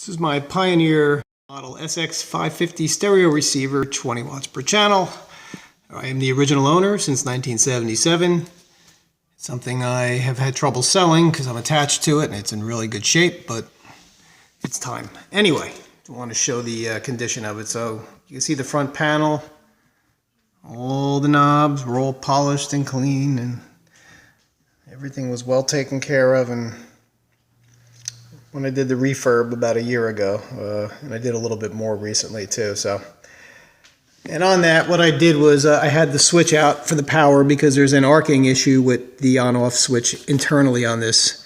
This is my Pioneer model SX-550 stereo receiver, 20 watts per channel. I am the original owner since 1977. It's something I have had trouble selling because I'm attached to it and it's in really good shape, but it's time. Anyway, I want to show the condition of it. So you can see the front panel, all the knobs were all polished and clean and everything was well taken care of. And when I did the refurb about a year ago, and I did a little bit more recently too. And on that, what I did was I had the switch out for the power because there's an arcing issue with the on-off switch internally on this.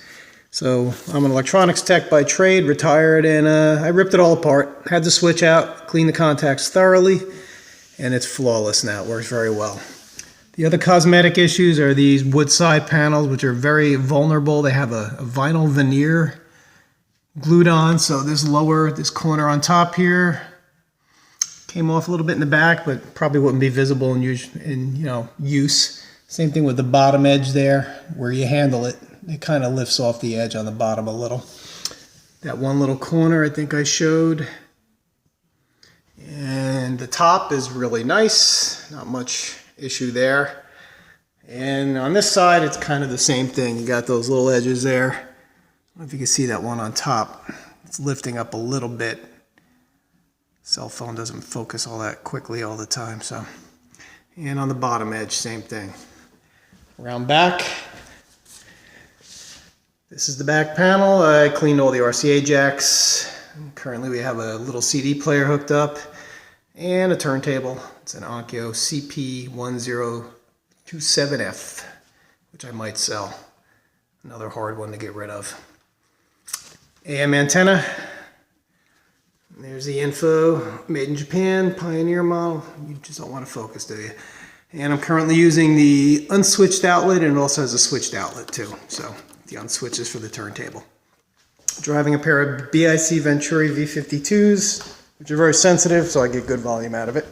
So I'm an electronics tech by trade, retired, and I ripped it all apart. Had the switch out, cleaned the contacts thoroughly, and it's flawless now. It works very well. The other cosmetic issues are these wood side panels, which are very vulnerable. They have a vinyl veneer glued on, so this corner on top here came off a little bit in the back, but probably wouldn't be visible in use. Same thing with the bottom edge there, where you handle it. It kind of lifts off the edge on the bottom a little. That one little corner I think I showed. And the top is really nice, not much issue there. And on this side, it's kind of the same thing. You got those little edges there. I don't know if you can see that one on top. It's lifting up a little bit. Cell phone doesn't focus all that quickly all the time. So, and on the bottom edge, same thing. Around back, this is the back panel. I cleaned all the RCA jacks. Currently we have a little CD player hooked up and a turntable. It's an Onkyo CP-1027F, which I might sell. Another hard one to get rid of. AM antenna. There's the info, made in Japan, Pioneer model. You just don't want to focus, do you? And I'm currently using the unswitched outlet, and it also has a switched outlet too. So the unswitch is for the turntable. Driving a pair of BIC Venturi V52s, which are very sensitive, so I get good volume out of it.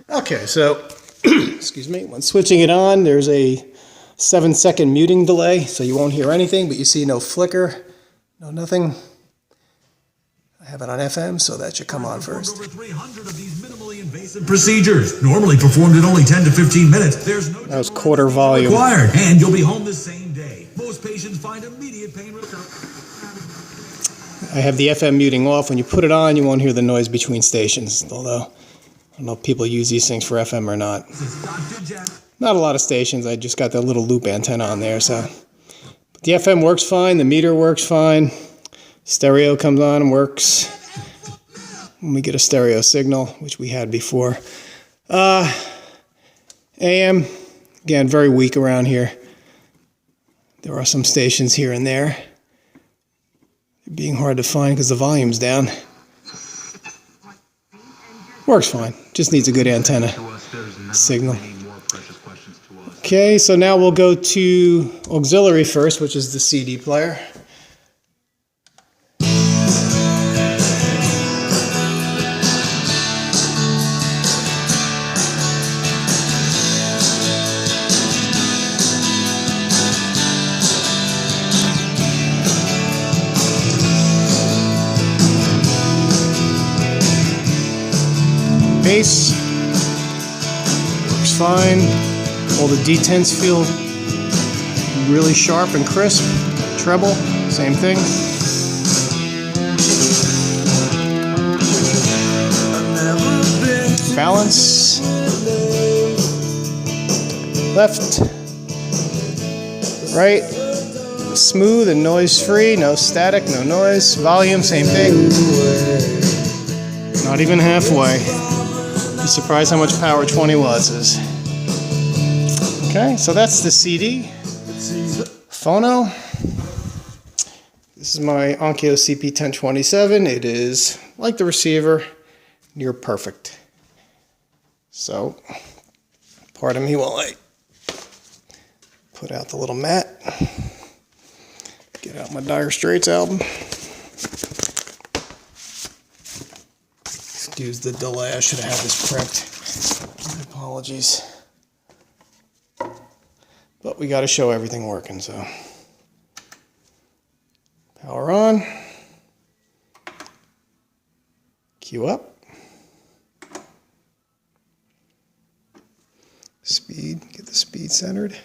Okay, so, excuse me, when switching it on, there's a 7-second muting delay, so you won't hear anything, but you see no flicker. No, nothing. I have it on FM, so that should come on first. Over 300 of these minimally invasive procedures, normally performed in only 10 to 15 minutes. There's no that was quarter volume required, and you'll be home the same day. Most patients find immediate pain recovery. I have the FM muting off. When you put it on, you won't hear the noise between stations. Although I don't know if people use these things for FM or not. Not a lot of stations. I just got that little loop antenna on there, so. But the FM works fine. The meter works fine. Stereo comes on and works when we get a stereo signal, which we had before. AM, again, very weak around here. There are some stations here and there. They're being hard to find because the volume's down. Works fine. Just needs a good antenna signal. Okay, so now we'll go to auxiliary first, which is the CD player. Bass works fine. All the detents feel really sharp and crisp. Treble, same thing. Balance. Left. Right. Smooth and noise free. No static, no noise. Volume, same thing. Not even halfway. Be surprised how much power 20 watts is. Okay, so that's the CD. Phono. This is my Onkyo CP-1027. It is, like the receiver, near perfect. So, pardon me while I put out the little mat. Get out my Dire Straits album. Excuse the delay, I should have had this prepped. My apologies. But we got to show everything working, so. Power on. Cue up. Speed, get the speed centered.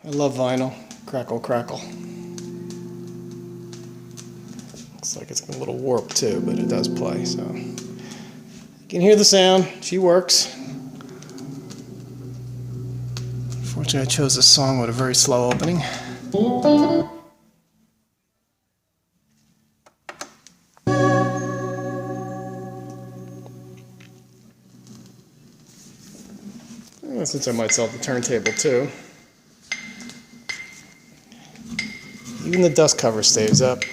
I love vinyl. Crackle, crackle. Looks like it's a little warped too, but it does play, so. You can hear the sound. She works. Unfortunately, I chose a song with a very slow opening. Since I might sell the turntable too. Even the dust cover stays up.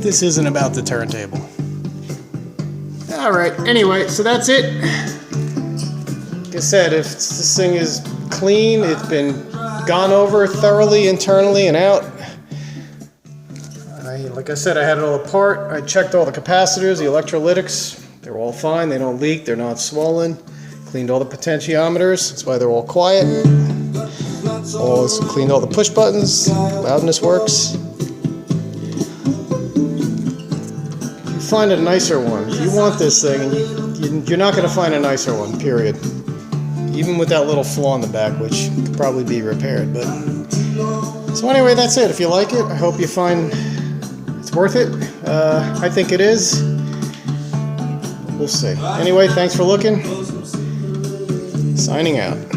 This isn't about the turntable. Alright, anyway, so that's it. Like I said, if this thing is clean, it's been gone over thoroughly internally and out. Like I said, I had it all apart. I checked all the capacitors, the electrolytics. They're all fine, they don't leak, they're not swollen. Cleaned all the potentiometers, that's why they're all quiet. Also cleaned all the push buttons, loudness works. Find a nicer one. You want this thing, you're not going to find a nicer one, period. Even with that little flaw in the back, which could probably be repaired. But so anyway, that's it. If you like it, I hope you find it's worth it. I think it is. We'll see. Anyway, thanks for looking. Signing out.